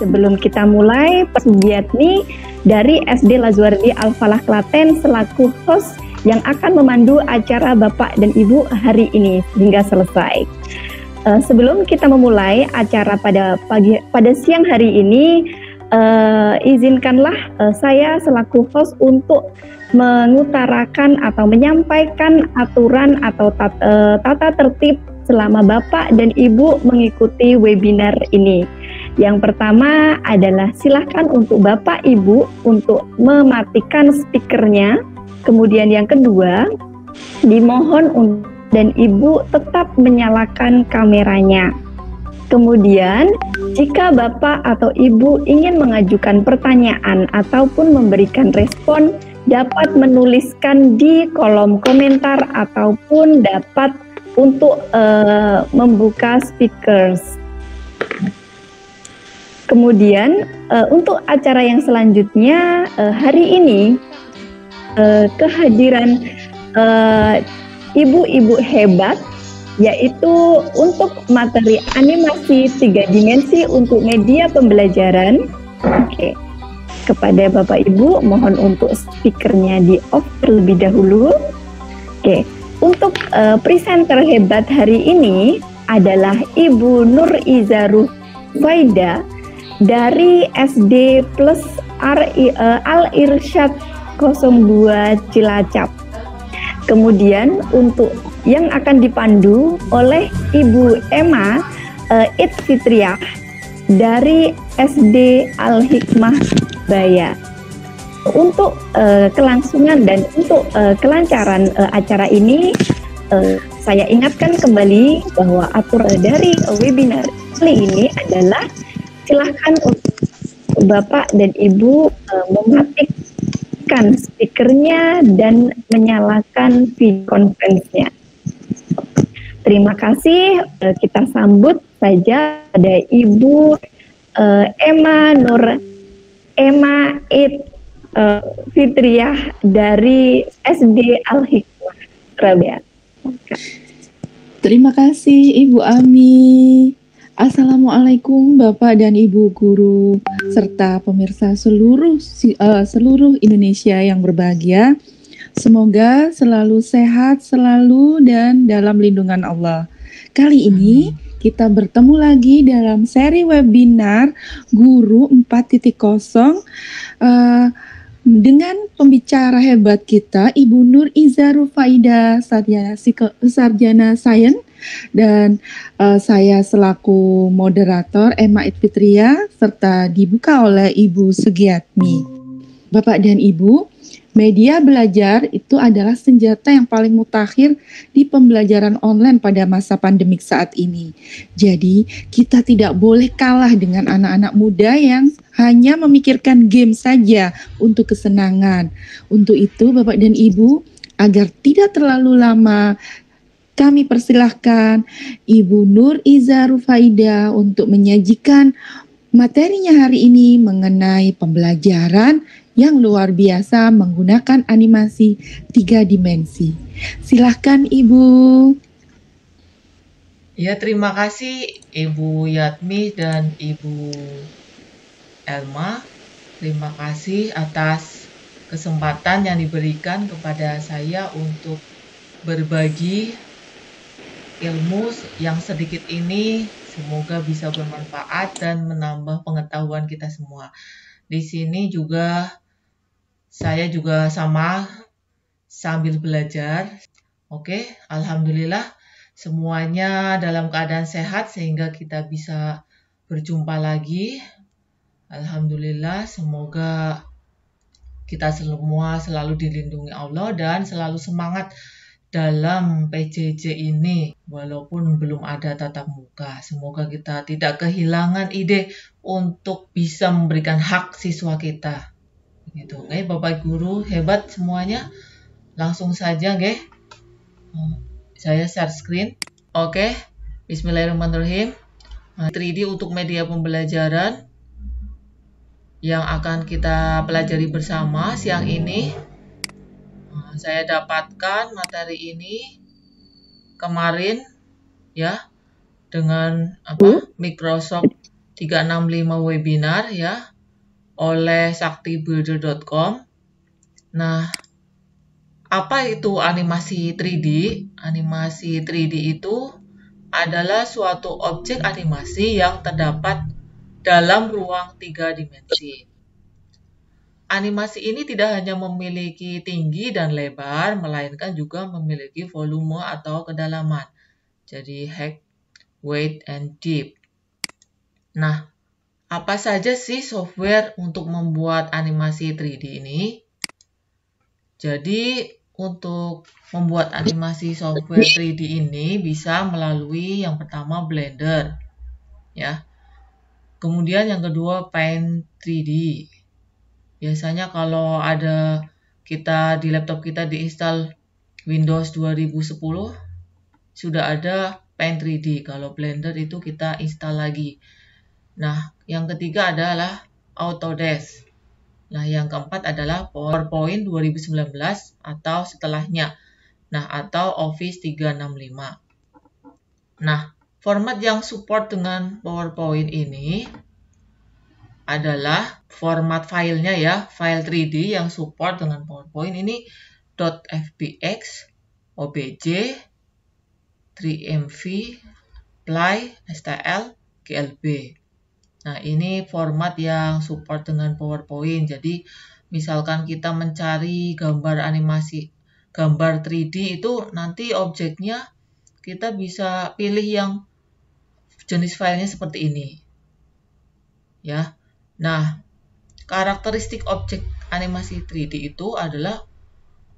sebelum kita mulai, Pak Sugiatmi dari SD Lazuardi Al-Falah Klaten selaku host yang akan memandu acara Bapak dan Ibu hari ini hingga selesai. Sebelum kita memulai acara pada siang hari ini, izinkanlah saya selaku host untuk mengutarakan atau menyampaikan aturan atau tata tertib selama Bapak dan Ibu mengikuti webinar ini. Yang pertama adalah silakan untuk Bapak Ibu untuk mematikan speakernya. Kemudian yang kedua, dimohon dan Ibu tetap menyalakan kameranya. Kemudian, jika Bapak atau Ibu ingin mengajukan pertanyaan ataupun memberikan respon, dapat menuliskan di kolom komentar ataupun dapat untuk membuka speakers. Kemudian untuk acara yang selanjutnya hari ini kehadiran ibu-ibu hebat, yaitu untuk materi animasi 3 dimensi untuk media pembelajaran. Oke. Kepada Bapak Ibu mohon untuk speakernya di off terlebih dahulu. Oke. Untuk presenter hebat hari ini adalah Ibu Nur Iza Rufaida dari SD Plus Al-Irsyad 02 Cilacap. Kemudian untuk yang akan dipandu oleh Ibu Emma Fitriah dari SD Al-Hikmah Baya. Untuk kelangsungan dan untuk kelancaran acara ini, saya ingatkan kembali bahwa aturan dari webinar kali ini adalah silahkan untuk Bapak dan Ibu mematikan speakernya dan menyalakan video conference-nya. Terima kasih. Kita sambut saja ada Ibu Emma Fitriah dari SD Al-Hikmah Surabaya. Terima kasih Ibu Ami. Assalamualaikum Bapak dan Ibu guru serta pemirsa seluruh Indonesia yang berbahagia. Semoga selalu sehat selalu dan dalam lindungan Allah. Kali ini kita bertemu lagi dalam seri webinar Guru 4.0 dengan pembicara hebat kita Ibu Nur Iza Rufaida, sarjana sains, dan saya selaku moderator Emma Fitriah serta dibuka oleh Ibu Sugiatmi. Bapak dan Ibu, media belajar itu adalah senjata yang paling mutakhir di pembelajaran online pada masa pandemik saat ini. Jadi, kita tidak boleh kalah dengan anak-anak muda yang hanya memikirkan game saja untuk kesenangan. Untuk itu, Bapak dan Ibu, agar tidak terlalu lama, kami persilahkan Ibu Nur Iza Rufaida untuk menyajikan materinya hari ini mengenai pembelajaran yang luar biasa menggunakan animasi 3 dimensi. Silahkan Ibu. Ya, terima kasih Ibu Yatmi dan Ibu Elma. Terima kasih atas kesempatan yang diberikan kepada saya untuk berbagi ilmu yang sedikit ini. Semoga bisa bermanfaat dan menambah pengetahuan kita semua. Di sini juga saya juga sama sambil belajar. Oke, alhamdulillah semuanya dalam keadaan sehat sehingga kita bisa berjumpa lagi. Alhamdulillah, semoga kita semua selalu dilindungi Allah dan selalu semangat dalam PJJ ini walaupun belum ada tatap muka. Semoga kita tidak kehilangan ide untuk bisa memberikan hak siswa kita. Gitu, oke, Bapak Guru hebat semuanya. Langsung saja, oke. Saya share screen. Oke, bismillahirrahmanirrahim. 3D untuk media pembelajaran yang akan kita pelajari bersama siang ini. Saya dapatkan materi ini kemarin ya dengan Microsoft 365 webinar ya oleh saktibuilder.com. Nah, apa itu animasi 3D? Animasi 3D itu adalah suatu objek animasi yang terdapat dalam ruang 3 dimensi. Animasi ini tidak hanya memiliki tinggi dan lebar, melainkan juga memiliki volume atau kedalaman. Jadi height, width, and depth. Nah, apa saja sih software untuk membuat animasi 3D ini? Jadi, untuk membuat animasi software 3D ini bisa melalui yang pertama Blender, ya. Kemudian yang kedua Paint 3D. Biasanya kalau ada di laptop kita diinstal Windows 2010, sudah ada Paint 3D. Kalau Blender itu kita install lagi. Nah, yang ketiga adalah Autodesk. Nah, yang keempat adalah PowerPoint 2019 atau setelahnya. Nah, atau Office 365. Nah, format yang support dengan PowerPoint ini adalah format filenya ya, file 3D yang support dengan PowerPoint ini .fbx, obj, 3mv, ply, stl, glb. Nah, ini format yang support dengan PowerPoint. Jadi, misalkan kita mencari gambar animasi, gambar 3D itu nanti objeknya kita bisa pilih yang jenis filenya seperti ini. Ya. Nah, karakteristik objek animasi 3D itu adalah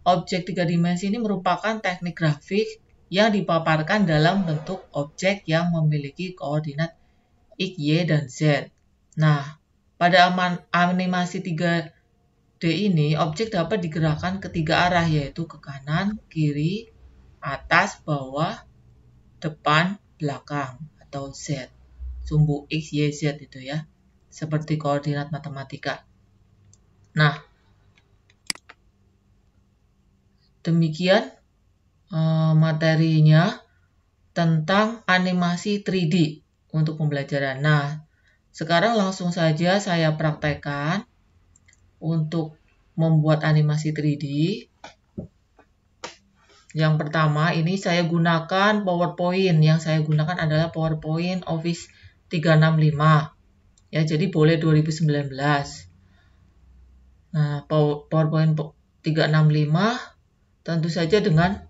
objek 3 dimensi ini merupakan teknik grafik yang dipaparkan dalam bentuk objek yang memiliki koordinat X, Y, dan Z. Nah, pada animasi 3D ini, objek dapat digerakkan ke 3 arah, yaitu ke kanan, kiri, atas, bawah, depan, belakang, atau Z. Sumbu X, Y, Z itu ya, seperti koordinat matematika. Nah, demikian materinya tentang animasi 3D untuk pembelajaran. Nah, sekarang langsung saja saya praktekkan untuk membuat animasi 3D. Yang pertama, ini saya gunakan PowerPoint. Yang saya gunakan adalah PowerPoint Office 365. Ya, jadi boleh 2019. Nah, PowerPoint 365 tentu saja dengan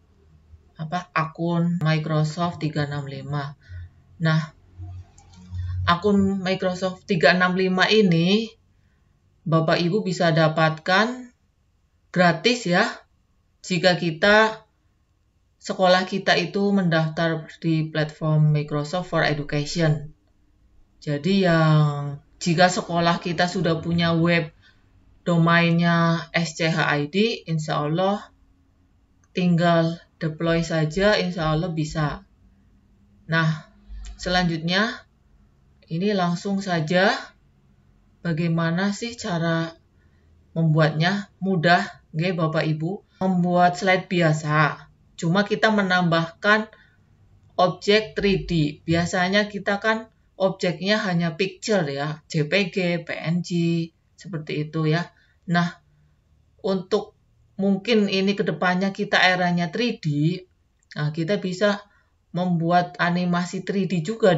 akun Microsoft 365. Nah, akun Microsoft 365 ini Bapak Ibu bisa dapatkan gratis ya, jika sekolah kita itu mendaftar di platform Microsoft for Education. Jadi jika sekolah kita sudah punya web domainnya SCHID, insya Allah tinggal deploy saja, insya Allah bisa. Nah, selanjutnya ini langsung saja bagaimana sih cara membuatnya. Mudah, nggih Bapak Ibu. Membuat slide biasa, cuma kita menambahkan objek 3D. Biasanya kita kan objeknya hanya picture ya, JPG, PNG, seperti itu ya. Nah, untuk mungkin ini kedepannya kita eranya 3D, nah kita bisa membuat animasi 3D juga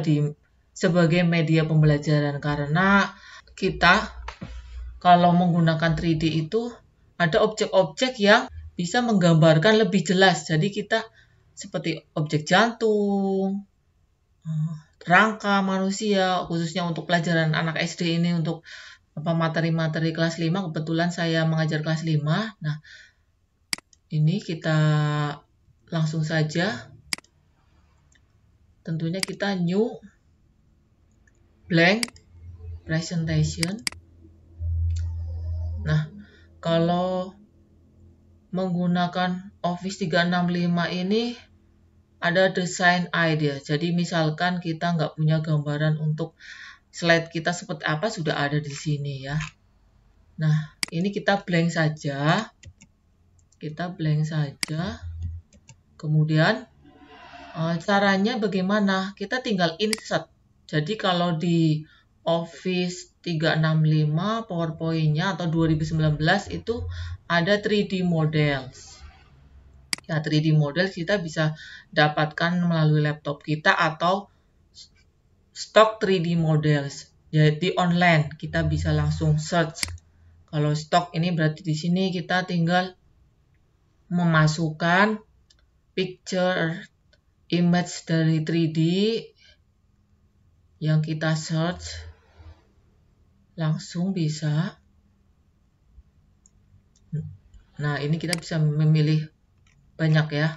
sebagai media pembelajaran, karena kita kalau menggunakan 3D itu ada objek-objek yang bisa menggambarkan lebih jelas. Jadi kita seperti objek jantung, rangka manusia, khususnya untuk pelajaran anak SD ini, untuk materi-materi kelas 5, kebetulan saya mengajar kelas 5. Nah, ini kita langsung saja, tentunya kita new blank presentation. Nah, kalau menggunakan Office 365 ini ada design idea. Jadi misalkan kita nggak punya gambaran untuk slide kita seperti apa, sudah ada di sini ya. Nah, ini kita blank saja. Kemudian caranya bagaimana? Kita tinggal insert. Jadi kalau di Office 365 PowerPoint-nya atau 2019 itu ada 3D models. Ya, 3D model kita bisa dapatkan melalui laptop kita atau stok 3D models. Jadi online kita bisa langsung search. Kalau stok ini berarti di sini kita tinggal memasukkan picture image dari 3D yang kita search, langsung bisa. Nah, ini kita bisa memilih banyak ya.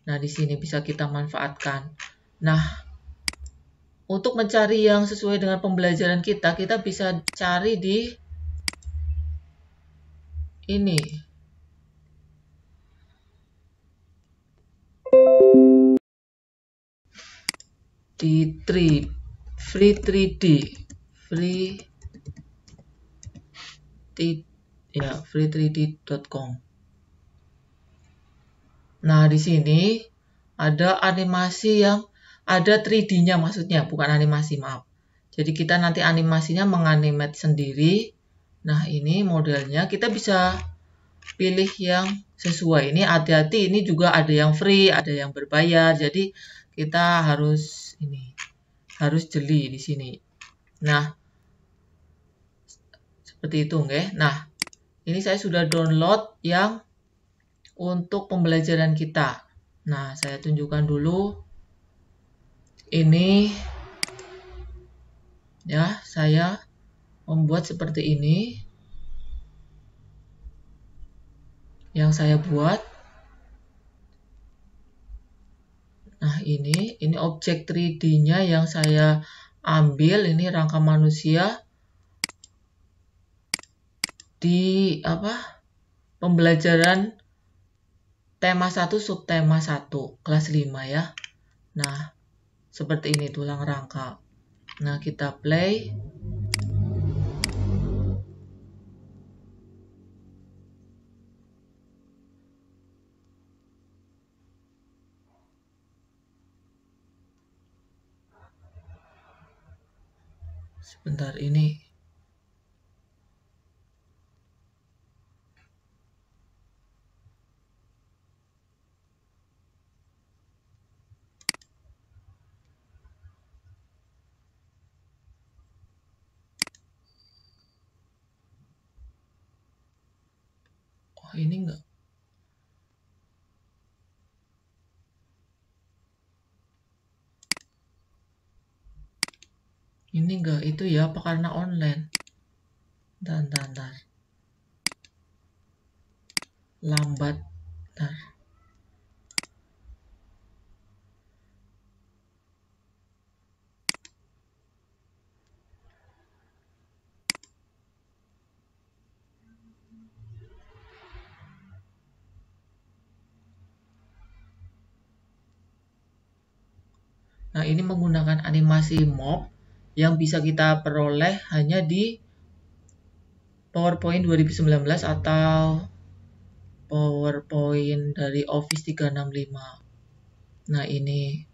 Nah, di sini bisa kita manfaatkan. Nah, untuk mencari yang sesuai dengan pembelajaran kita bisa cari di ini. Di free 3D. free3d.com. Nah, di sini ada animasi yang ada 3D-nya maksudnya, bukan animasi, maaf. Jadi kita nanti animasinya menganimate sendiri. Nah, ini modelnya kita bisa pilih yang sesuai. Ini hati-hati, ini juga ada yang free, ada yang berbayar. Jadi kita harus jeli di sini. Nah, seperti itu, nggih. Nah, ini saya sudah download yang untuk pembelajaran kita. Nah, saya tunjukkan dulu. Ini ya, saya membuat seperti ini. Yang saya buat. Nah, ini objek 3D-nya yang saya ambil, ini rangka manusia di pembelajaran tema 1 subtema 1 kelas 5 ya. Nah, seperti ini tulang rangka. Nah, kita play. Sebentar ini. Oh, ini enggak. Ini enggak itu ya, apa karena online? Bentar. Lambat. Bentar. Nah, ini menggunakan animasi mob yang bisa kita peroleh hanya di PowerPoint 2019 atau PowerPoint dari Office 365. Nah, ini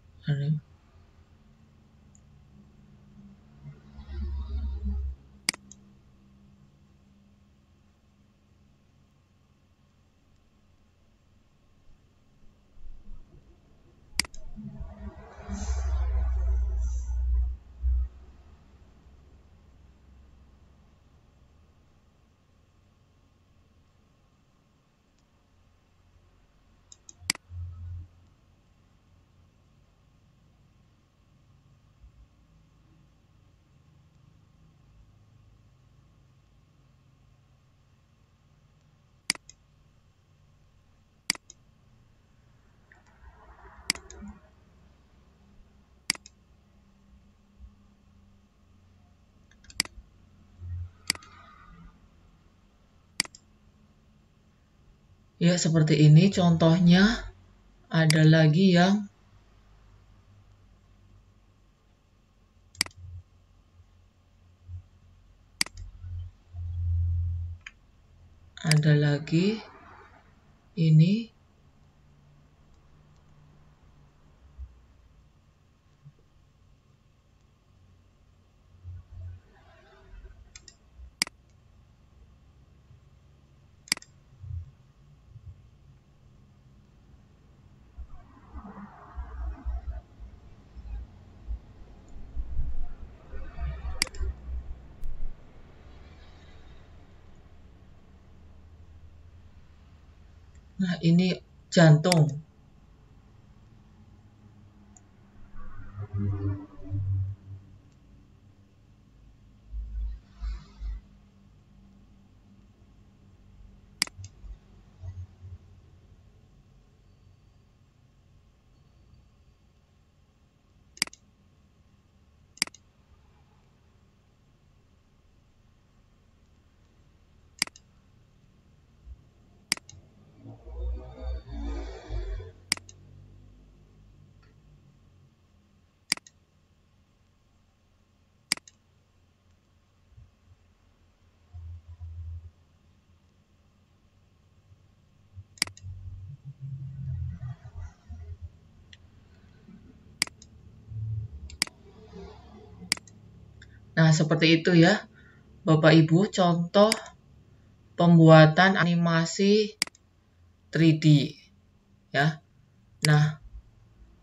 ya seperti ini contohnya. Ada lagi yang ini. Nah, ini jantung. Nah, seperti itu ya, Bapak Ibu, contoh pembuatan animasi 3D ya. Nah,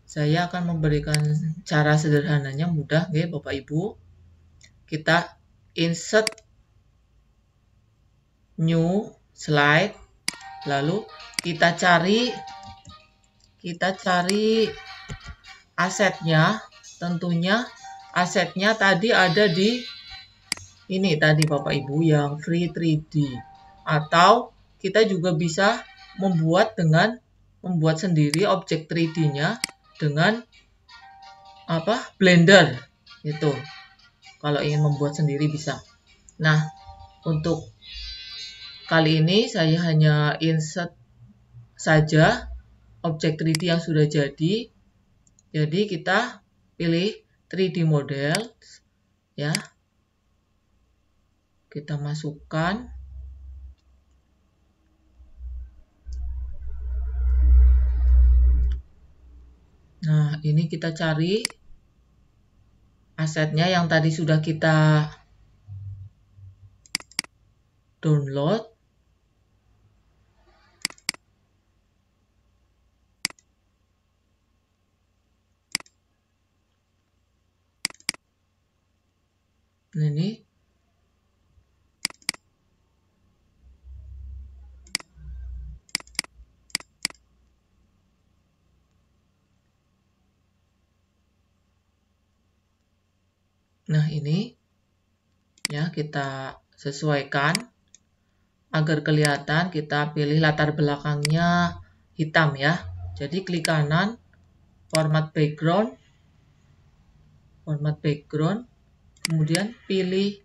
saya akan memberikan cara sederhananya, mudah ya Bapak Ibu. Kita insert new slide, lalu kita cari asetnya. Tentunya asetnya tadi ada di ini tadi Bapak Ibu yang free 3D, atau kita juga bisa membuat sendiri objek 3D-nya dengan Blender itu. Kalau ingin membuat sendiri bisa. Nah, untuk kali ini saya hanya insert saja objek 3D yang sudah jadi. Jadi kita pilih 3D model ya. Kita masukkan. Nah, ini kita cari asetnya yang tadi sudah kita download. Nah, ini ya, kita sesuaikan agar kelihatan. Kita pilih latar belakangnya hitam ya. Jadi klik kanan, format background, kemudian pilih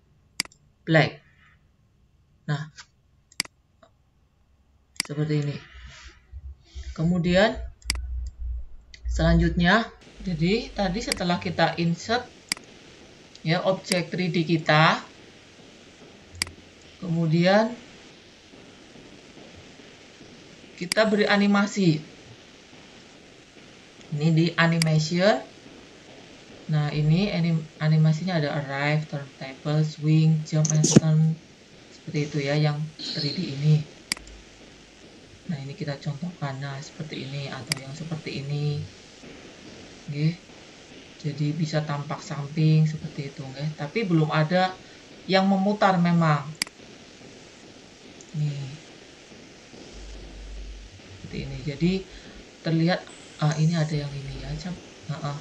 black. Nah, seperti ini. Kemudian selanjutnya, jadi tadi setelah kita insert ya objek 3D kita, kemudian kita beri animasi. Ini di animation. Nah, ini animasinya ada arrive, turntable, swing, jump, and turn. Seperti itu ya yang 3D ini. Nah, ini kita contohkan. Nah, seperti ini atau yang seperti ini. Oke. Jadi bisa tampak samping seperti itu, oke. Tapi belum ada yang memutar memang. Nih. Seperti ini. Jadi terlihat ini ada yang ini ya,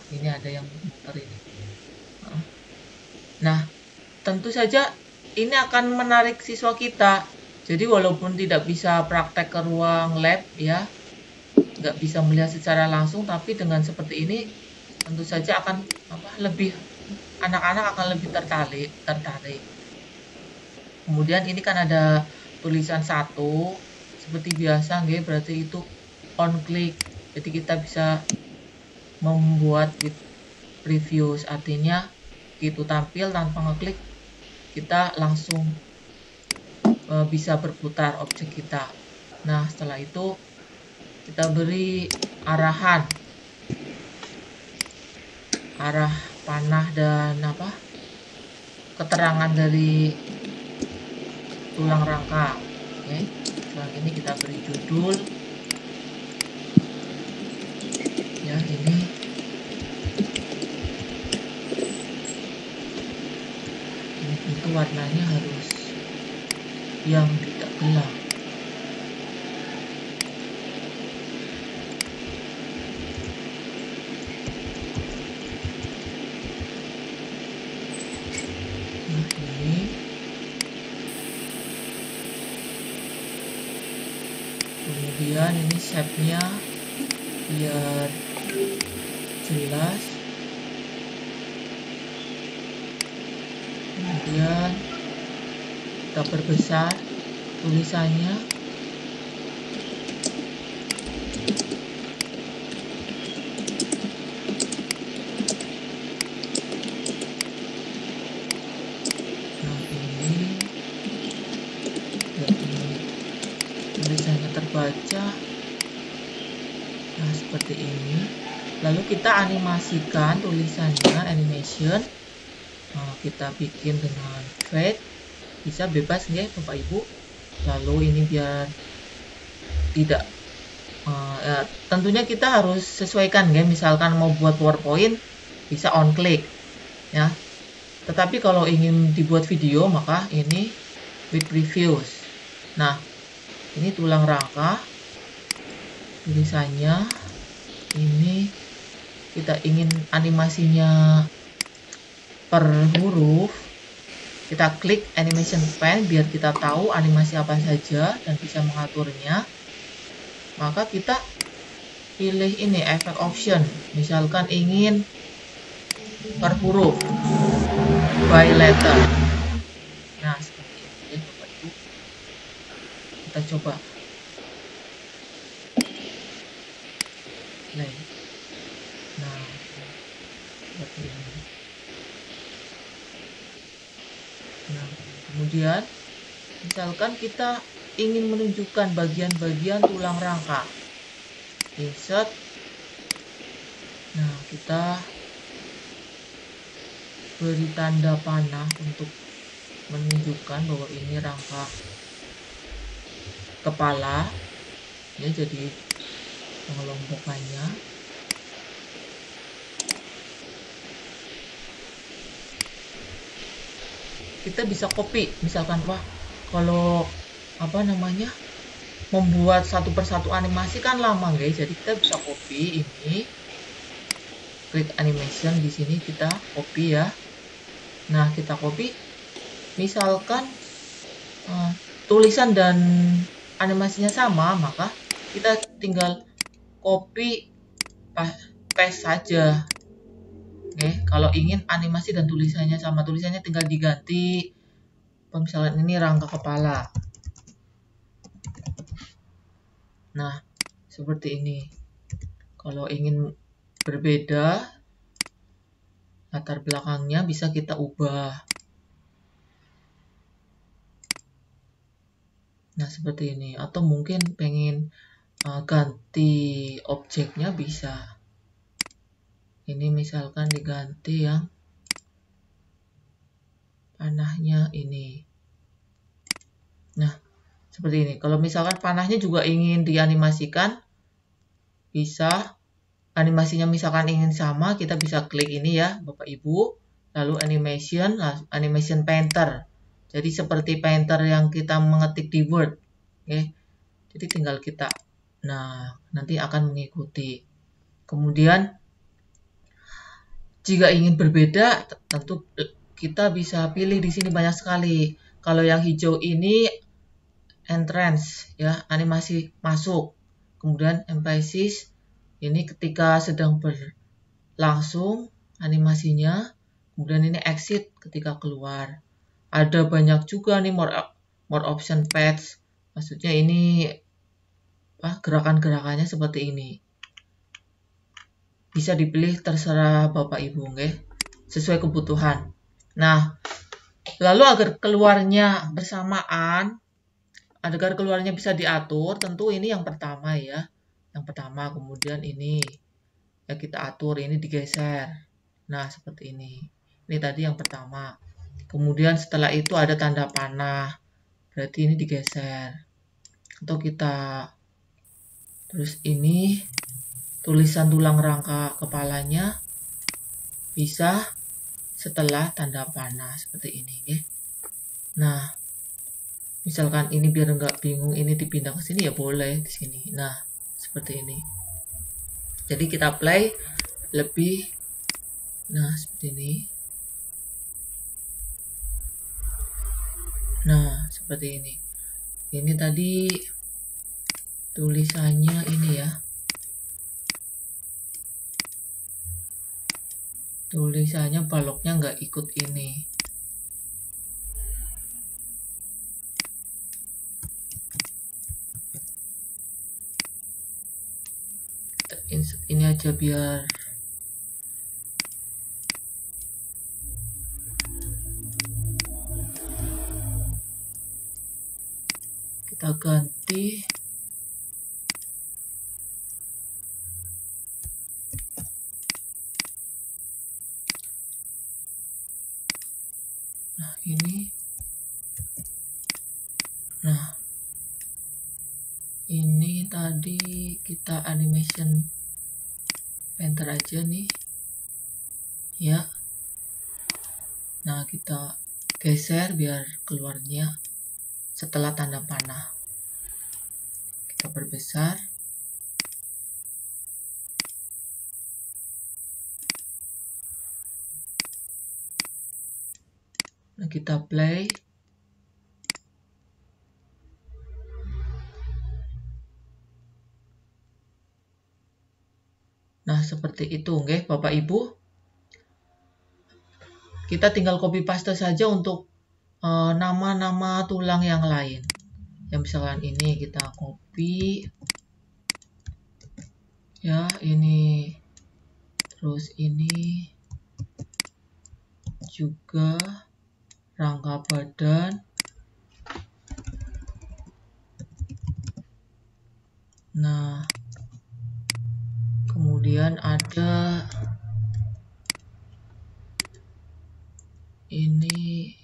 ini ada yang memutar ini. Nah, tentu saja ini akan menarik siswa kita. Jadi walaupun tidak bisa praktek ke ruang lab ya, nggak bisa melihat secara langsung, tapi dengan seperti ini tentu saja akan anak-anak akan lebih tertarik. Kemudian ini kan ada tulisan 1 seperti biasa, nggih, berarti itu on click. Jadi kita bisa membuat with previews, artinya itu tampil tanpa ngeklik, kita langsung bisa berputar objek kita. Nah, setelah itu kita beri arah panah dan keterangan dari tulang rangka. Oke. Setelah ini kita beri judul ya, ini tentu warnanya harus yang tidak gelap. Kemudian ini shape-nya biar jelas. Kemudian kita perbesar tulisannya. Nah, ini biar tulisannya terbaca. Nah, seperti ini. Lalu kita animasikan tulisannya, animation. Nah, kita bikin dengan fade, bisa bebas ya Bapak Ibu. Lalu ini biar tidak ya, tentunya kita harus sesuaikan ya. Misalkan mau buat PowerPoint bisa on click ya. Tetapi kalau ingin dibuat video maka ini with previews. Nah, ini tulang rangka tulisannya. Ini kita ingin animasinya per huruf, kita klik animation pen biar kita tahu animasi apa saja dan bisa mengaturnya. Maka kita pilih ini effect option, misalkan ingin per huruf, by letter. Nah, seperti ini ya Bapak Ibu. Kita coba play. Nah, seperti ini. Nah, kemudian misalkan kita ingin menunjukkan bagian-bagian tulang rangka, insert. Nah, kita beri tanda panah untuk menunjukkan bahwa ini rangka kepala ya, jadi pengelompokannya. Kita bisa copy, misalkan wah kalau membuat satu persatu animasi kan lama guys, jadi kita bisa copy ini, klik animation di sini kita copy ya. Nah, kita copy, misalkan tulisan dan animasinya sama, maka kita tinggal copy paste saja. Oke, kalau ingin animasi dan tulisannya sama, tulisannya tinggal diganti. Misalnya ini rangka kepala. Nah, seperti ini. Kalau ingin berbeda, latar belakangnya bisa kita ubah. Nah, seperti ini. Atau mungkin pengen ganti objeknya bisa. Ini misalkan diganti yang panahnya ini. Nah, seperti ini. Kalau misalkan panahnya juga ingin dianimasikan, bisa. Animasinya misalkan ingin sama, kita bisa klik ini ya Bapak Ibu. Lalu animation painter. Jadi seperti painter yang kita mengetik di Word. Oke. Jadi tinggal kita, nah nanti akan mengikuti. Kemudian jika ingin berbeda, tentu kita bisa pilih di sini banyak sekali. Kalau yang hijau ini entrance ya, animasi masuk. Kemudian emphasis ini ketika sedang berlangsung animasinya. Kemudian ini exit ketika keluar. Ada banyak juga nih more option paths. Maksudnya ini gerakan-gerakannya seperti ini. Bisa dipilih terserah Bapak Ibu, nggih, sesuai kebutuhan. Nah, lalu agar keluarnya bersamaan, agar keluarnya bisa diatur, tentu ini yang pertama ya. Yang pertama, kemudian ini ya kita atur, ini digeser. Nah, seperti ini. Ini tadi yang pertama. Kemudian setelah itu ada tanda panah. Berarti ini digeser. Atau kita terus ini tulisan tulang rangka kepalanya bisa setelah tanda panah seperti ini ya. Nah, misalkan ini biar nggak bingung ini dipindah ke sini ya boleh di sini. Nah, seperti ini. Jadi kita play lebih, nah seperti ini. Nah, seperti ini. Ini tadi tulisannya ini ya. Tulisannya baloknya nggak ikut ini. Ini aja biar kita ganti. Nah, ini. Nah, ini tadi kita animation enter aja nih. Ya. Nah, kita geser biar keluarnya setelah tanda panah. Kita perbesar. Nah, kita play. Nah, seperti itu nggih Bapak Ibu. Kita tinggal copy paste saja untuk nama-nama tulang yang lain. Yang misalkan ini kita copy. Ya, ini. Terus ini juga rangka badan. Nah, kemudian ada ini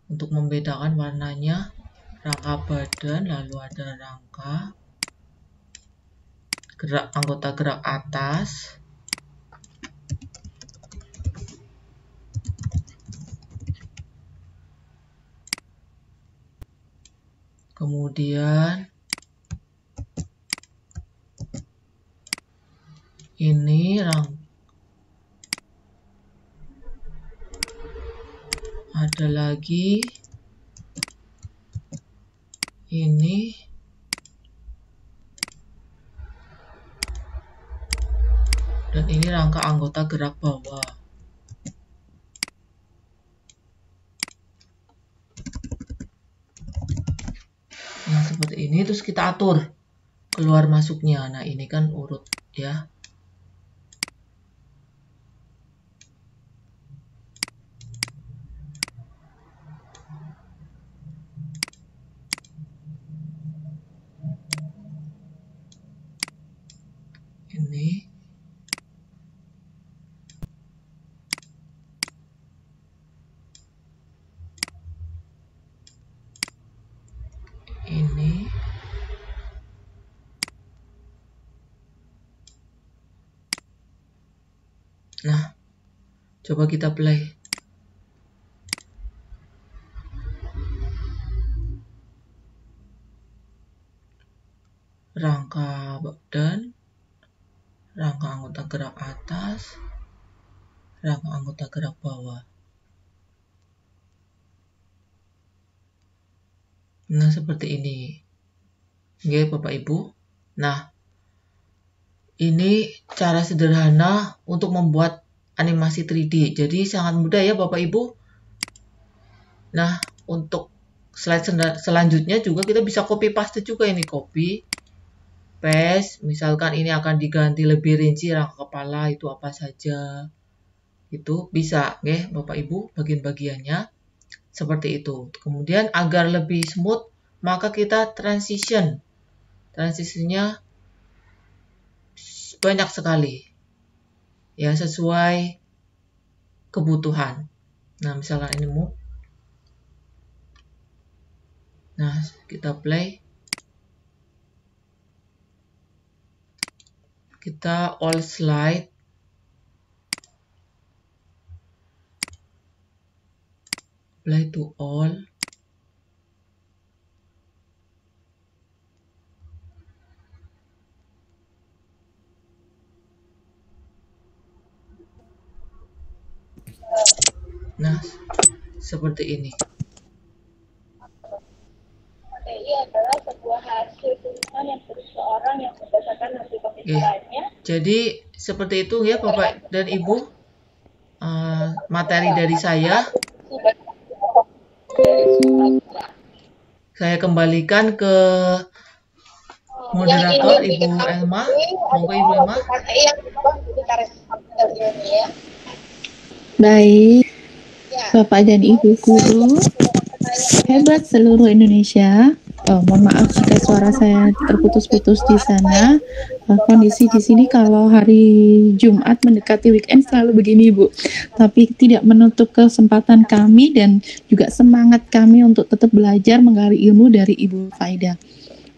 untuk membedakan warnanya, rangka badan, lalu ada rangka gerak, anggota gerak atas. Kemudian ini ada lagi ini dan ini rangka anggota gerak bawah. Nah, seperti ini terus kita atur keluar masuknya. Nah, ini kan urut ya. Ini nah, coba kita play. Rangka badan, rangka anggota gerak atas, rangka anggota gerak bawah. Nah, seperti ini. Oke, Bapak Ibu. Nah, ini cara sederhana untuk membuat animasi 3D. Jadi sangat mudah ya Bapak Ibu. Nah, untuk slide selanjutnya juga kita bisa copy paste juga ini, copy paste. Misalkan ini akan diganti lebih rinci rangka kepala itu apa saja. Itu bisa, oke, Bapak Ibu, bagian-bagiannya seperti itu. Kemudian agar lebih smooth, maka kita transition. Transisinya banyak sekali. Ya, sesuai kebutuhan. Nah, misalkan ini move. Nah, kita play. Kita all slide. Play to all. Nah, seperti ini. sebuah hasil tulisan yang seseorang yang berdasarkan hasil pembicaranya. Jadi seperti itu ya Bapak dan Ibu, materi dari saya. Saya kembalikan ke moderator Ibu Elma. Monggo Ibu Elma. Baik, Bapak dan Ibu guru, hebat seluruh Indonesia. Mohon maaf jika suara saya terputus-putus di sana. Kondisi di sini kalau hari Jumat mendekati weekend selalu begini, Bu. Tapi tidak menutup kesempatan kami dan juga semangat kami untuk tetap belajar menggali ilmu dari Ibu Faida.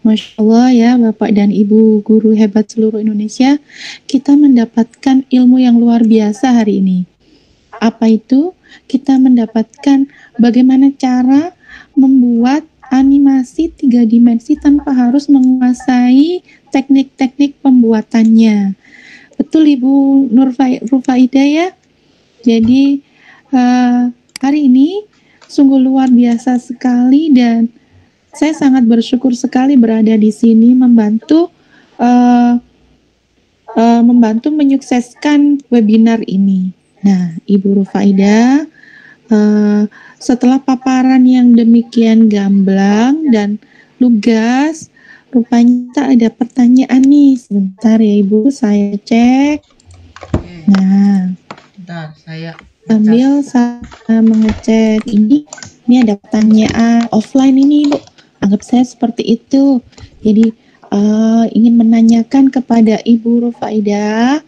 Masya Allah ya Bapak dan Ibu guru hebat seluruh Indonesia, kita mendapatkan ilmu yang luar biasa hari ini. Apa itu? Kita mendapatkan bagaimana cara membuat animasi 3 dimensi tanpa harus menguasai teknik-teknik pembuatannya. Betul Ibu Rufaida ya? Jadi hari ini sungguh luar biasa sekali dan saya sangat bersyukur sekali berada di sini membantu menyukseskan webinar ini. Nah, Ibu Rufaida, setelah paparan yang demikian gamblang dan lugas, rupanya tak ada pertanyaan nih. Sebentar ya Ibu, saya cek. Nah, bentar, saya sambil saya mengecek ini ada pertanyaan offline ini Ibu. Anggap saya seperti itu. Jadi ingin menanyakan kepada Ibu Rufaida,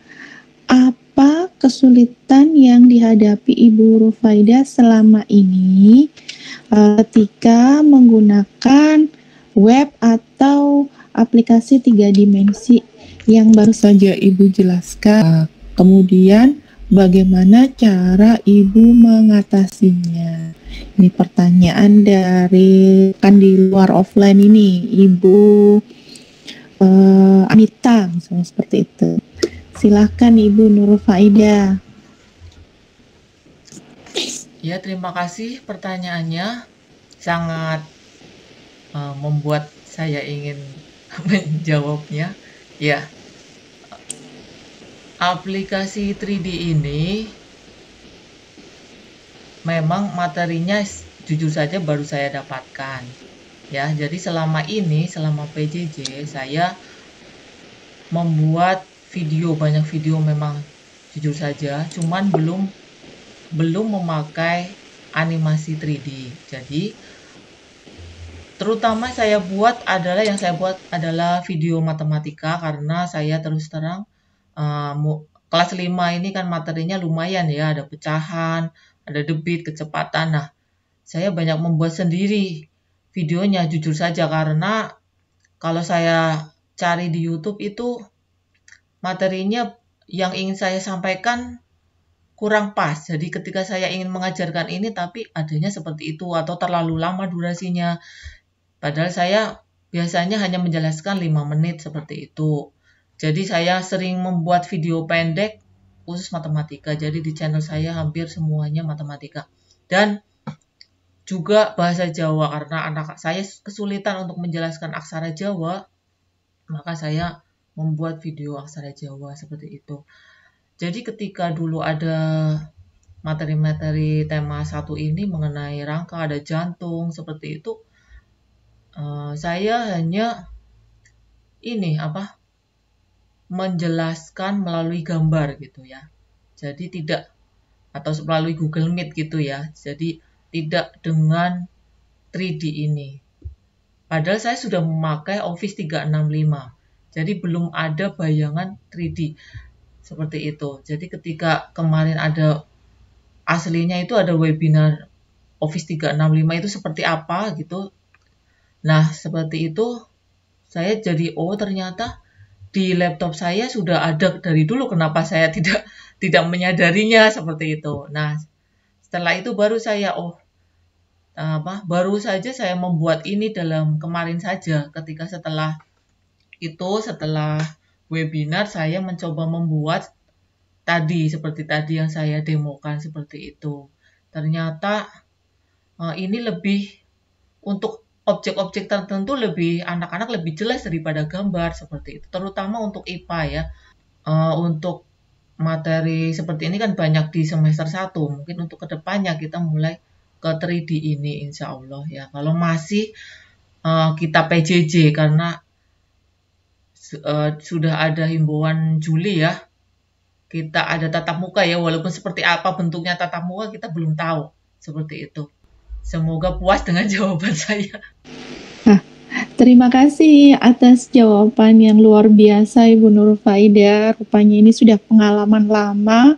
apa kesulitan yang dihadapi Ibu Rufaida selama ini ketika menggunakan web atau aplikasi 3 dimensi yang baru saja Ibu jelaskan. Kemudian bagaimana cara Ibu mengatasinya? Ini pertanyaan dari kan di luar offline ini, Ibu Anita misalnya seperti itu. Silahkan Ibu Nur Faida. Ya, terima kasih pertanyaannya. Sangat membuat saya ingin menjawabnya. Ya, aplikasi 3D ini memang materinya jujur saja baru saya dapatkan. Ya, jadi selama PJJ saya membuat video, banyak video memang jujur saja, cuman belum memakai animasi 3D. Jadi terutama yang saya buat adalah video matematika karena saya terus terang kelas 5 ini kan materinya lumayan ya, ada pecahan, ada debit, kecepatan. Nah, saya banyak membuat sendiri videonya jujur saja karena kalau saya cari di YouTube itu materinya yang ingin saya sampaikan kurang pas. Jadi ketika saya ingin mengajarkan ini tapi adanya seperti itu atau terlalu lama durasinya. Padahal saya biasanya hanya menjelaskan 5 menit seperti itu. Jadi saya sering membuat video pendek khusus matematika. Jadi di channel saya hampir semuanya matematika. Dan juga bahasa Jawa karena anak saya kesulitan untuk menjelaskan aksara Jawa, maka saya membuat video aksara Jawa seperti itu. Jadi ketika dulu ada materi-materi tema 1 ini mengenai rangka, ada jantung, seperti itu, saya hanya menjelaskan melalui gambar gitu ya. Jadi tidak, atau melalui Google Meet gitu ya. Jadi tidak dengan 3D ini. Padahal saya sudah memakai Office 365. Jadi belum ada bayangan 3D seperti itu. Jadi ketika kemarin ada aslinya itu ada webinar Office 365 itu seperti apa gitu. Nah, seperti itu saya jadi ternyata di laptop saya sudah ada dari dulu, kenapa saya tidak menyadarinya seperti itu. Nah, setelah itu baru saya baru saja saya membuat ini dalam kemarin saja ketika setelah webinar saya mencoba membuat seperti tadi yang saya demokan seperti itu. Ternyata ini lebih untuk objek-objek tertentu lebih anak-anak lebih jelas daripada gambar seperti itu. Terutama untuk IPA ya. Untuk materi seperti ini kan banyak di semester 1. Mungkin untuk kedepannya kita mulai ke 3D ini insya Allah ya. Kalau masih kita PJJ karena sudah ada himbauan Juli ya. Kita ada tatap muka ya, walaupun seperti apa bentuknya tatap muka kita belum tahu. Seperti itu. Semoga puas dengan jawaban saya. Terima kasih atas jawaban yang luar biasa Ibu Nur Faida. Rupanya ini sudah pengalaman lama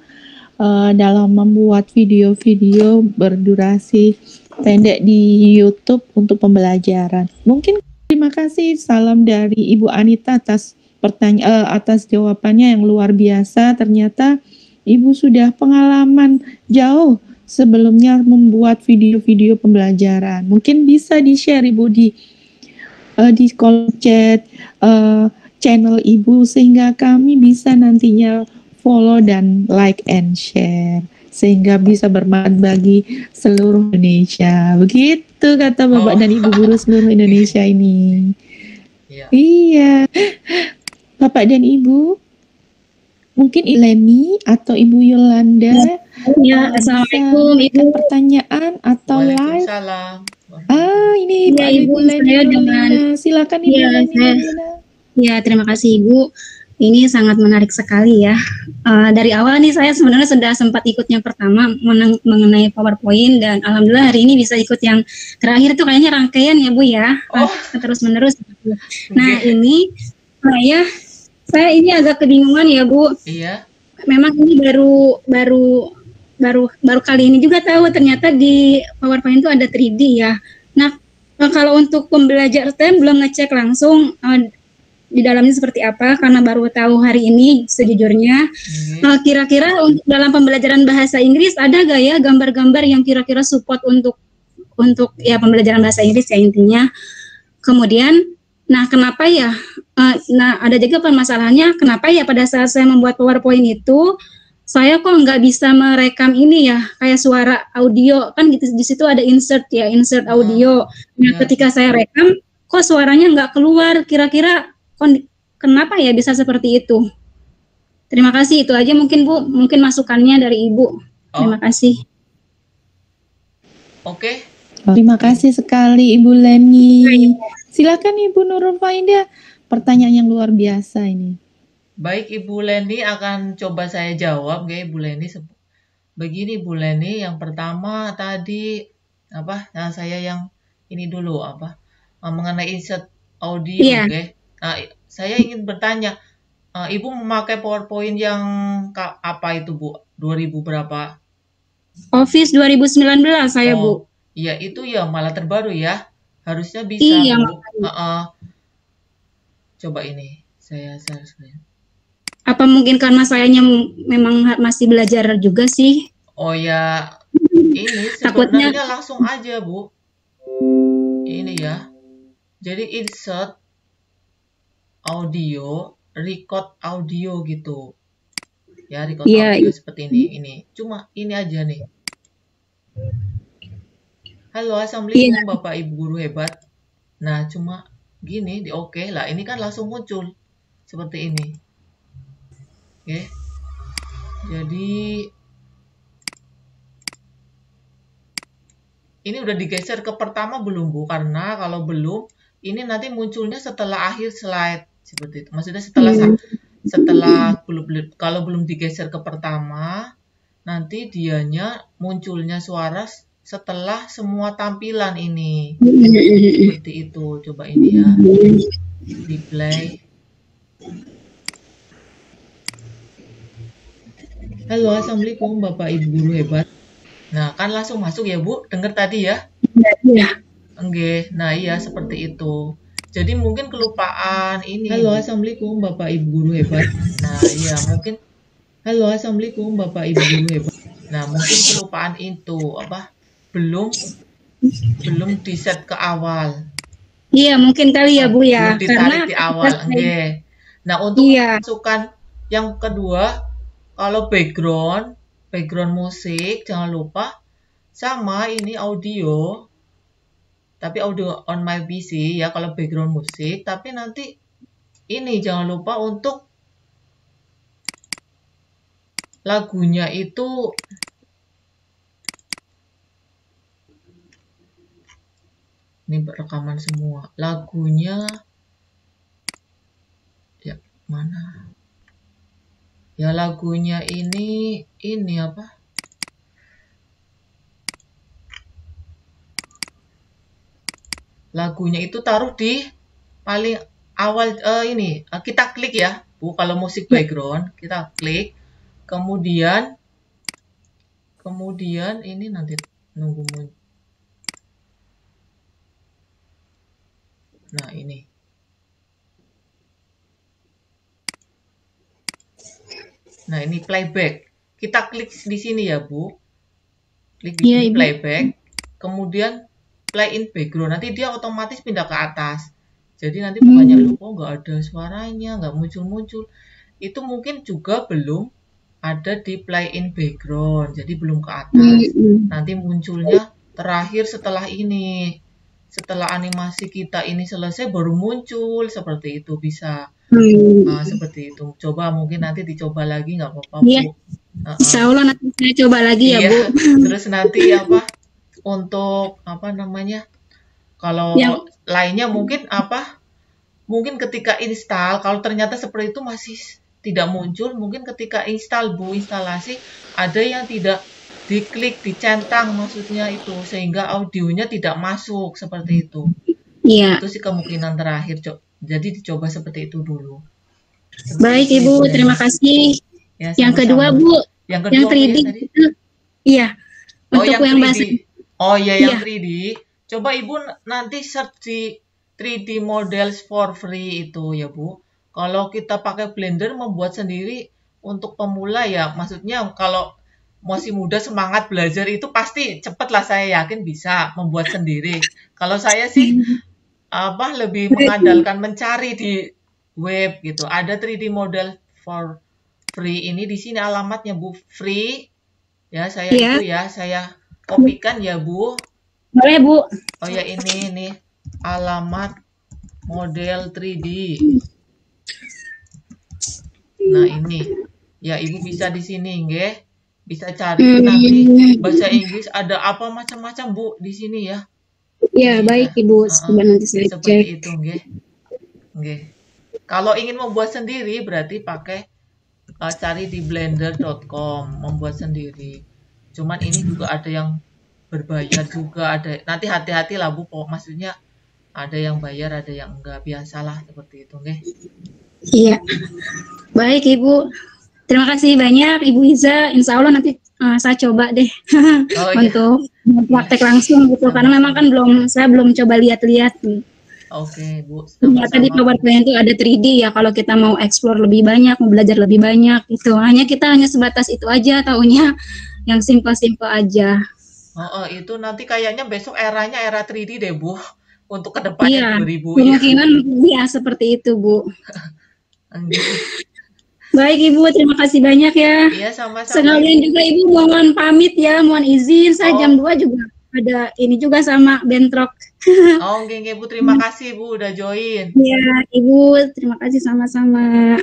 dalam membuat video-video berdurasi pendek di YouTube untuk pembelajaran. Mungkin terima kasih, salam dari Ibu Anita atas atas jawabannya yang luar biasa. Ternyata Ibu sudah pengalaman jauh sebelumnya membuat video-video pembelajaran. Mungkin bisa di-share Ibu di kolom chat channel Ibu sehingga kami bisa nantinya follow dan like and share sehingga bisa bermanfaat bagi seluruh Indonesia. Begitu kata Bapak dan Ibu guru seluruh Indonesia ini. Iya. Bapak dan Ibu, mungkin Leni atau Ibu Yolanda Assalamualaikum Ibu. Pertanyaan atau live? Waalaikumsalam. Ini Pak Ibu Leni. Silakan Ibu Leni. Ya, terima kasih Ibu. Ini sangat menarik sekali ya. Dari awal nih saya sebenarnya sudah sempat ikut yang pertama mengenai PowerPoint dan alhamdulillah hari ini bisa ikut yang terakhir itu kayaknya rangkaian ya Bu ya. Terus menerus. Nah, ini saya ini agak kebingungan ya Bu. Iya. Memang ini baru kali ini juga tahu ternyata di PowerPoint itu ada 3D ya. Nah, kalau untuk pembelajaran saya belum ngecek langsung di dalamnya seperti apa karena baru tahu hari ini sejujurnya. Kira-kira dalam pembelajaran bahasa Inggris ada gak ya gambar-gambar yang kira-kira support untuk ya pembelajaran bahasa Inggris ya intinya. Kemudian, nah kenapa ya? Nah ada juga permasalahannya kenapa ya pada saat saya membuat PowerPoint itu saya kok nggak bisa merekam ini ya kayak suara audio kan gitu di situ ada insert audio. Nah ketika saya rekam kok suaranya nggak keluar kira-kira kenapa ya bisa seperti itu? Terima kasih itu aja mungkin Bu mungkin masukannya dari Ibu. Terima kasih. Oke. Terima kasih sekali Ibu Leni. Silakan Ibu Nurul Faida. Pertanyaan yang luar biasa ini. Baik Ibu Leni akan coba saya jawab ya Ibu Leni. Begini Bu Leni, yang pertama tadi Nah saya yang ini dulu mengenai insert audio oke. Nah, saya ingin bertanya, Ibu memakai PowerPoint yang apa itu Bu? 2000 berapa? Office 2019 saya Bu. Iya itu ya malah terbaru ya. Harusnya bisa Bu. Coba ini saya share. Apa mungkin karena sayanya memang masih belajar juga sih? Oh ya, ini sebenarnya langsung aja Bu. Ini ya. Jadi insert audio, record audio gitu. Ya, record audio seperti ini. Cuma ini aja nih. Halo, assalamualaikum Bapak Ibu guru hebat. Nah, cuma gini oke lah. Ini kan langsung muncul seperti ini. Oke. Jadi ini udah digeser ke pertama belum Bu? Karena kalau belum, ini nanti munculnya setelah akhir slide seperti itu. Maksudnya setelah kalau belum digeser ke pertama, nanti dianya munculnya suara setelah semua tampilan ini. Seperti itu. Coba ini ya. Di play. Halo, assalamualaikum Bapak Ibu guru hebat. Nah, kan langsung masuk ya Bu? Dengar tadi ya? Iya. Oke, nah iya seperti itu. Jadi mungkin kelupaan ini. Halo, assalamualaikum Bapak Ibu guru hebat. Nah iya mungkin. Halo, assalamualaikum Bapak Ibu guru hebat. Nah mungkin kelupaan itu belum di set ke awal. Iya mungkin kali ya Bu ya. Belum ditarik di awal. Oke. Nah untuk masukkan yang kedua, kalau background musik jangan lupa sama ini audio. tapi audio on my PC ya kalau background musik. Tapi nanti ini jangan lupa untuk lagunya itu ini rekaman semua. Lagunya ya mana? Ya lagunya ini apa? Lagunya itu taruh di paling awal ini kita klik ya Bu, kalau musik background kita klik, kemudian ini nanti nunggu muncul. Nah ini playback, kita klik di sini ya Bu, klik di sini playback, kemudian play in background, nanti dia otomatis pindah ke atas. Jadi nanti bukannya lupa nggak ada suaranya, nggak muncul-muncul. Itu mungkin juga belum ada di play in background, jadi belum ke atas. Nanti munculnya terakhir setelah ini. Setelah animasi kita ini selesai baru muncul, seperti itu bisa. Nah, seperti itu. Coba mungkin nanti dicoba lagi nggak apa-apa Bu. Insya Allah nanti saya coba lagi ya Bu. Terus nanti apa? Untuk apa namanya? Kalau lainnya mungkin apa? Mungkin ketika install, kalau ternyata seperti itu masih tidak muncul, mungkin ketika install Bu, instalasi ada yang tidak diklik, dicentang maksudnya itu, sehingga audionya tidak masuk seperti itu. Iya. Itu sih kemungkinan terakhir, Jadi dicoba seperti itu dulu. Baik Ibu, terima kasih. Ya, yang kedua Bu, yang 3D itu, iya. Untuk yang bahasa. Oh iya, yang 3D. Coba Ibu nanti search di 3D models for free itu ya Bu. Kalau kita pakai Blender membuat sendiri untuk pemula ya, maksudnya kalau masih muda semangat belajar itu pasti cepet lah, saya yakin bisa membuat sendiri. Kalau saya sih lebih mengandalkan mencari di web gitu. Ada 3D model for free ini di sini alamatnya Bu, free ya, saya itu ya saya kopikan ya Bu. Boleh Bu. Oh ya ini alamat model 3D. Nah ini ya Ibu bisa di sini nggih. Bisa cari nanti bahasa Inggris ada apa macam-macam Bu di sini ya. Ya baik Ibu, nanti saya cek. Seperti itu nggih. Kalau ingin membuat sendiri berarti pakai cari di blender.com membuat sendiri. Cuman ini juga ada yang berbayar juga, ada. Nanti hati-hati lah Bu, maksudnya ada yang bayar, ada yang enggak, biasalah seperti itu nggih. Iya. Baik Ibu. Terima kasih banyak Ibu Iza. Insya Allah nanti saya coba deh untuk praktek langsung gitu, karena memang kan saya belum coba lihat-lihat nih. Oke Bu. Ternyata di PowerPoint itu ada 3D ya, kalau kita mau explore lebih banyak, mau belajar lebih banyak itu. Kita hanya sebatas itu aja taunya, yang simple-simple aja. Itu nanti kayaknya besok eranya era 3D deh Bu. Untuk kedepannya 2000 kemungkinan ya seperti itu Bu. Baik Ibu, terima kasih banyak ya. Iya, sama-sama. Sekalian juga Ibu mohon pamit ya, mohon izin. Saya jam 2 juga ada ini juga sama bentrok. Oh, oke Bu, terima kasih Bu udah join. Iya, Ibu, terima kasih sama-sama.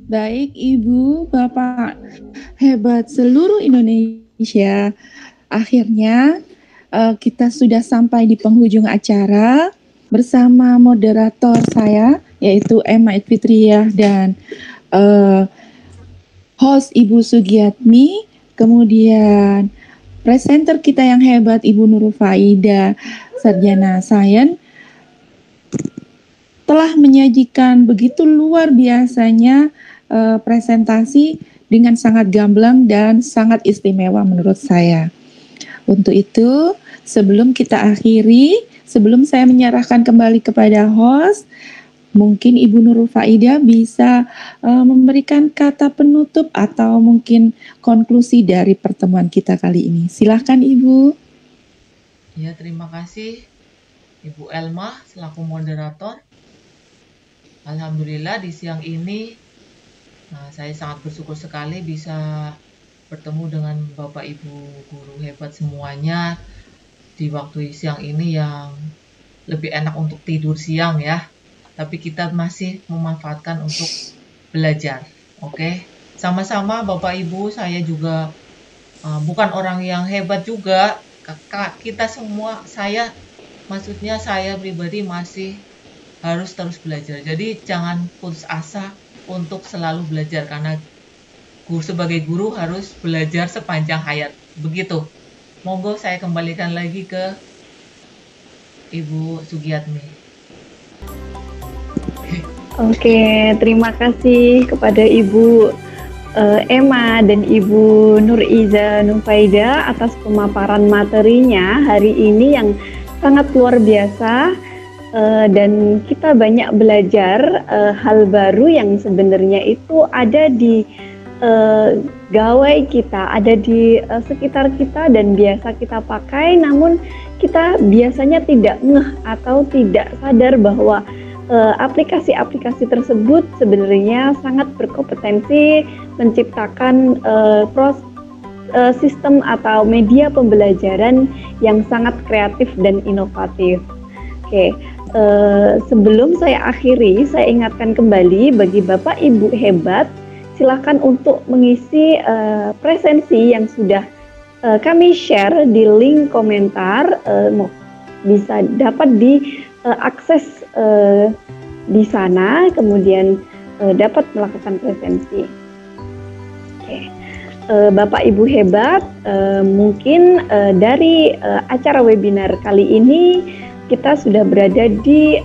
Baik Ibu, Bapak hebat seluruh Indonesia. Akhirnya kita sudah sampai di penghujung acara bersama moderator saya, yaitu Emma Fitriah dan host Ibu Sugiatmi, kemudian presenter kita yang hebat Ibu Nurul Faida, sarjana sains, telah menyajikan begitu luar biasanya presentasi dengan sangat gamblang dan sangat istimewa menurut saya. Untuk itu, sebelum kita akhiri, sebelum saya menyerahkan kembali kepada host, mungkin Ibu Nurul Faida bisa memberikan kata penutup atau mungkin konklusi dari pertemuan kita kali ini. Silakan Ibu. Ya, terima kasih Ibu Elma selaku moderator. Alhamdulillah di siang ini saya sangat bersyukur sekali bisa bertemu dengan Bapak Ibu guru hebat semuanya di waktu siang ini yang lebih enak untuk tidur siang ya. Tapi kita masih memanfaatkan untuk belajar. Oke. Sama-sama Bapak Ibu, saya juga bukan orang yang hebat juga. Kita semua, maksudnya saya pribadi masih harus terus belajar. Jadi jangan putus asa untuk selalu belajar, karena sebagai guru harus belajar sepanjang hayat. Begitu. Monggo saya kembalikan lagi ke Ibu Sugiyatmi. Oke, terima kasih kepada Ibu Emma dan Ibu Nuriza Nufaida atas pemaparan materinya hari ini yang sangat luar biasa, dan kita banyak belajar hal baru yang sebenarnya itu ada di gawai kita, ada di sekitar kita dan biasa kita pakai, namun kita biasanya tidak ngeh atau tidak sadar bahwa aplikasi-aplikasi tersebut sebenarnya sangat berkompetensi menciptakan sistem atau media pembelajaran yang sangat kreatif dan inovatif. Oke, sebelum saya akhiri, saya ingatkan kembali bagi Bapak Ibu hebat, silakan untuk mengisi presensi yang sudah kami share di link komentar, bisa dapat diakses di sana, kemudian dapat melakukan presensi. Oke. Bapak Ibu hebat, mungkin dari acara webinar kali ini kita sudah berada di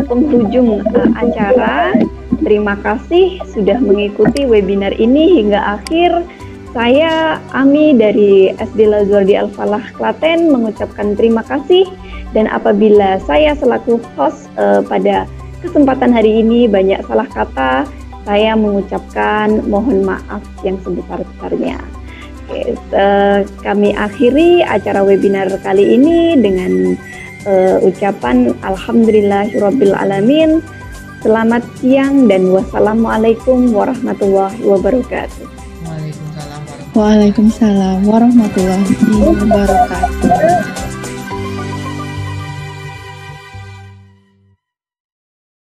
penghujung acara. Terima kasih sudah mengikuti webinar ini hingga akhir. Saya Ami dari SD Lazuardi Al-Falah Klaten mengucapkan terima kasih, dan apabila saya selaku host pada kesempatan hari ini banyak salah kata, saya mengucapkan mohon maaf yang sebesar-besarnya. Oke, kami akhiri acara webinar kali ini dengan ucapan Alhamdulillahirabbil alamin. Selamat siang dan wassalamualaikum warahmatullahi wabarakatuh. Waalaikumsalam warahmatullahi Waalaikumsalam warahmatullahi wabarakatuh.